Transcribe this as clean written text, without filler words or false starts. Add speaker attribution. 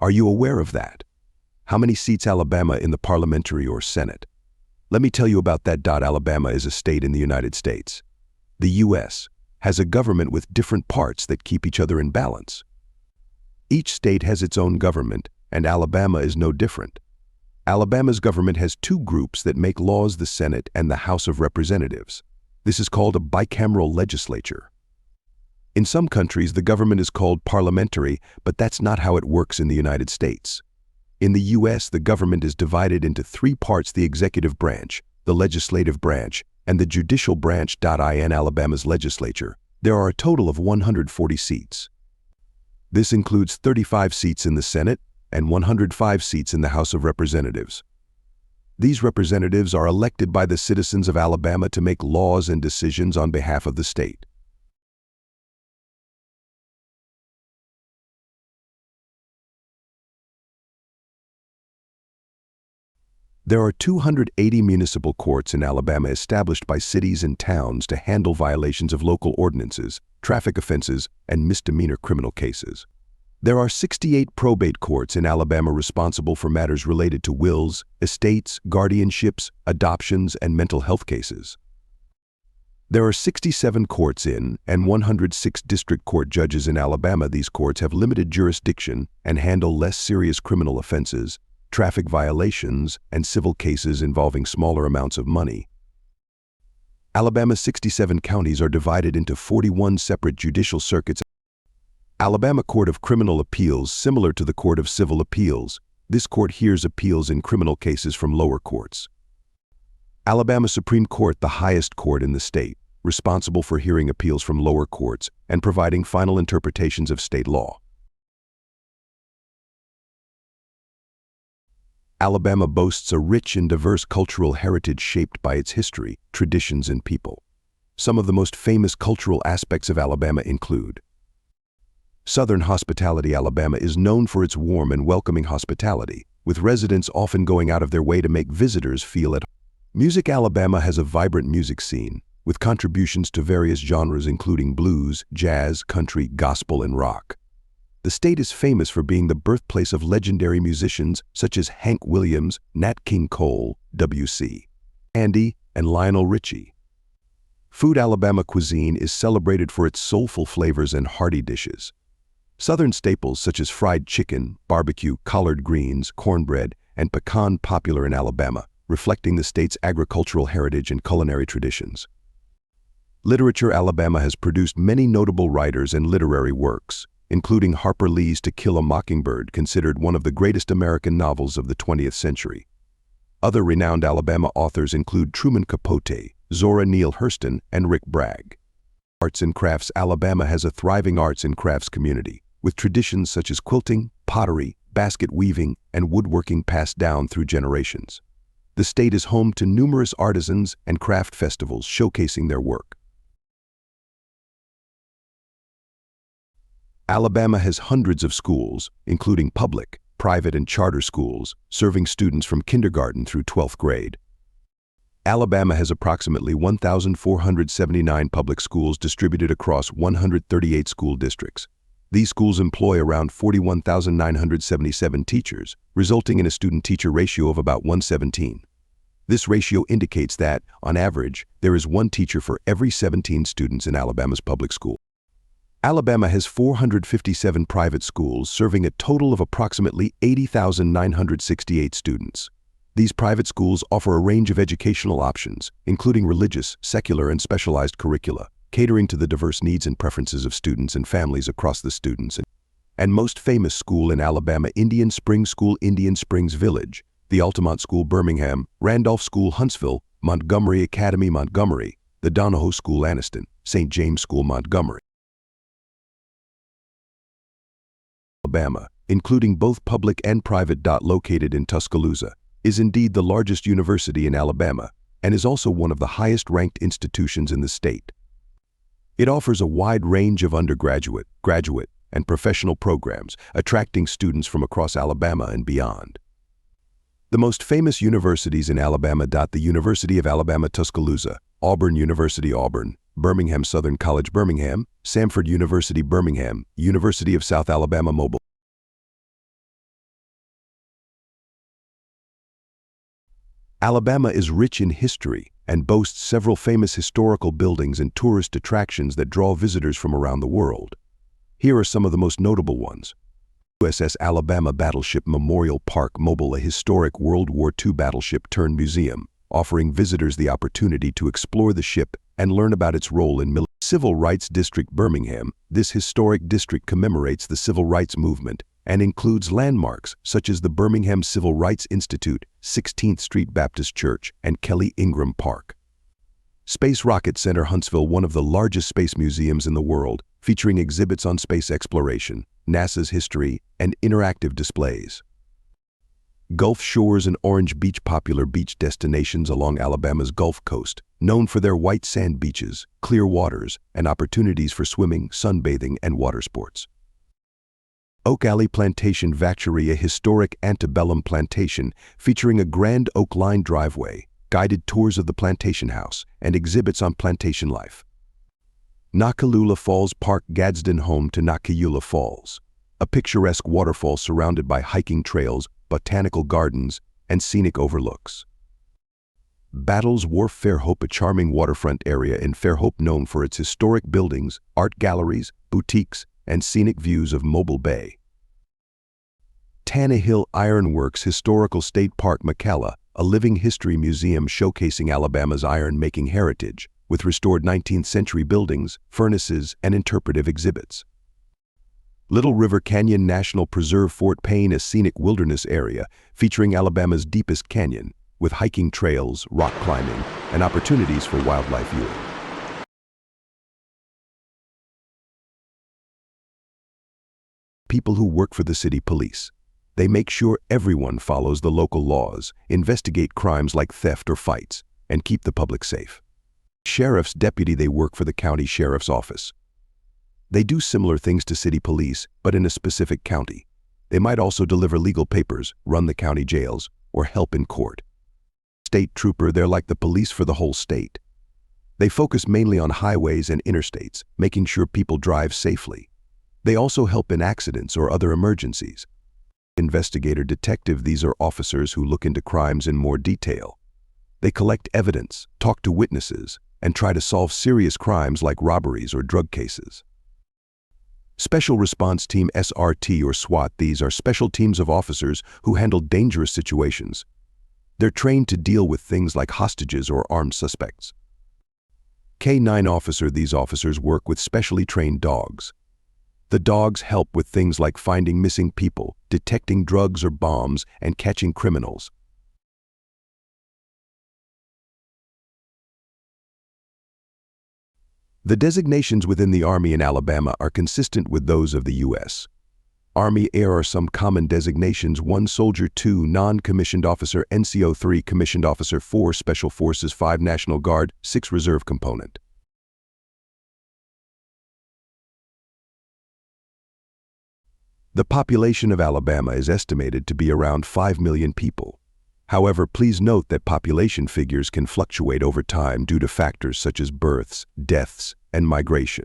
Speaker 1: Are you aware of that? How many seats Alabama in the Parliamentary or Senate? Let me tell you about that. Alabama is a state in the United States. The U.S. has a government with different parts that keep each other in balance. Each state has its own government, and Alabama is no different. Alabama's government has two groups that make laws: the Senate and the House of Representatives. This is called a bicameral legislature. In some countries, the government is called parliamentary, but that's not how it works in the United States. In the U.S., the government is divided into three parts: the executive branch, the legislative branch, and the judicial branch. In Alabama's legislature, there are a total of 140 seats. This includes 35 seats in the Senate and 105 seats in the House of Representatives. These representatives are elected by the citizens of Alabama to make laws and decisions on behalf of the state. There are 280 municipal courts in Alabama established by cities and towns to handle violations of local ordinances, traffic offenses, and misdemeanor criminal cases. There are 68 probate courts in Alabama responsible for matters related to wills, estates, guardianships, adoptions, and mental health cases. There are 67 courts in and 106 district court judges in Alabama. These courts have limited jurisdiction and handle less serious criminal offenses, traffic violations, and civil cases involving smaller amounts of money. Alabama's 67 counties are divided into 41 separate judicial circuits. Alabama Court of Criminal Appeals, similar to the Court of Civil Appeals. This court hears appeals in criminal cases from lower courts. Alabama Supreme Court, the highest court in the state, responsible for hearing appeals from lower courts and providing final interpretations of state law. Alabama boasts a rich and diverse cultural heritage shaped by its history, traditions, and people. Some of the most famous cultural aspects of Alabama include: Southern hospitality. Alabama is known for its warm and welcoming hospitality, with residents often going out of their way to make visitors feel at home. Music. Alabama has a vibrant music scene, with contributions to various genres including blues, jazz, country, gospel, and rock. The state is famous for being the birthplace of legendary musicians such as Hank Williams, Nat King Cole, W.C. Handy, and Lionel Richie. Food. Alabama cuisine is celebrated for its soulful flavors and hearty dishes. Southern staples such as fried chicken, barbecue, collard greens, cornbread, and pecan popular in Alabama, reflecting the state's agricultural heritage and culinary traditions. Literature. Alabama has produced many notable writers and literary works, including Harper Lee's To Kill a Mockingbird, considered one of the greatest American novels of the 20th century. Other renowned Alabama authors include Truman Capote, Zora Neale Hurston, and Rick Bragg. Arts and crafts. Alabama has a thriving arts and crafts community, with traditions such as quilting, pottery, basket weaving, and woodworking passed down through generations. The state is home to numerous artisans and craft festivals showcasing their work. Alabama has hundreds of schools, including public, private, and charter schools, serving students from kindergarten through 12th grade. Alabama has approximately 1,479 public schools distributed across 138 school districts. These schools employ around 41,977 teachers, resulting in a student-teacher ratio of about 1:17. This ratio indicates that, on average, there is one teacher for every 17 students in Alabama's public school. Alabama has 457 private schools serving a total of approximately 80,968 students. These private schools offer a range of educational options, including religious, secular, and specialized curricula, catering to the diverse needs and preferences of students and families across the students. And most famous school in Alabama: Indian Springs School, Indian Springs Village, the Altamont School, Birmingham, Randolph School, Huntsville, Montgomery Academy, Montgomery, the Donahoe School, Anniston, St. James School, Montgomery. Alabama, including both public and private. Located in Tuscaloosa, is indeed the largest university in Alabama and is also one of the highest-ranked institutions in the state. It offers a wide range of undergraduate, graduate, and professional programs, attracting students from across Alabama and beyond. The most famous universities in Alabama: the University of Alabama Tuscaloosa, Auburn University Auburn, Birmingham Southern College Birmingham, Samford University Birmingham, University of South Alabama Mobile. Alabama is rich in history and boasts several famous historical buildings and tourist attractions that draw visitors from around the world. Here are some of the most notable ones. USS Alabama Battleship Memorial Park Mobile, a historic World War II battleship turned museum, offering visitors the opportunity to explore the ship and learn about its role in military. Civil Rights District Birmingham. This historic district commemorates the civil rights movement and includes landmarks such as the Birmingham Civil Rights Institute, 16th Street Baptist Church, and Kelly Ingram Park. Space Rocket Center Huntsville, one of the largest space museums in the world, featuring exhibits on space exploration, NASA's history, and interactive displays. Gulf Shores and Orange Beach, popular beach destinations along Alabama's Gulf Coast, known for their white sand beaches, clear waters, and opportunities for swimming, sunbathing, and water sports. Oak Alley Plantation Vacchery, a historic antebellum plantation featuring a grand oak-lined driveway, guided tours of the plantation house, and exhibits on plantation life. Nakalula Falls Park, Gadsden, home to Nakalula Falls, a picturesque waterfall surrounded by hiking trails, botanical gardens, and scenic overlooks. Battles Wharf Fairhope, a charming waterfront area in Fairhope known for its historic buildings, art galleries, boutiques, and scenic views of Mobile Bay. Tannehill Iron Works Historical State Park, McCalla, a living history museum showcasing Alabama's iron-making heritage, with restored 19th-century buildings, furnaces, and interpretive exhibits. Little River Canyon National Preserve, Fort Payne, a scenic wilderness area featuring Alabama's deepest canyon, with hiking trails, rock climbing, and opportunities for wildlife viewing. People who work for the city police. They make sure everyone follows the local laws, investigate crimes like theft or fights, and keep the public safe. Sheriff's deputy. They work for the county sheriff's office. They do similar things to city police, but in a specific county. They might also deliver legal papers, run the county jails, or help in court. State trooper. They're like the police for the whole state. They focus mainly on highways and interstates, making sure people drive safely. They also help in accidents or other emergencies. Investigator detective. These are officers who look into crimes in more detail. They collect evidence, talk to witnesses, and try to solve serious crimes like robberies or drug cases. Special Response Team, SRT or SWAT. These are special teams of officers who handle dangerous situations. They're trained to deal with things like hostages or armed suspects. K-9 officer. These officers work with specially trained dogs. The dogs help with things like finding missing people, detecting drugs or bombs, and catching criminals. The designations within the Army in Alabama are consistent with those of the U.S. Army Air are some common designations: 1 Soldier, 2 Non-Commissioned Officer, NCO, 3 Commissioned Officer, 4 Special Forces, 5 National Guard, 6 Reserve Component. The population of Alabama is estimated to be around 5 million people. However, please note that population figures can fluctuate over time due to factors such as births, deaths, and migration.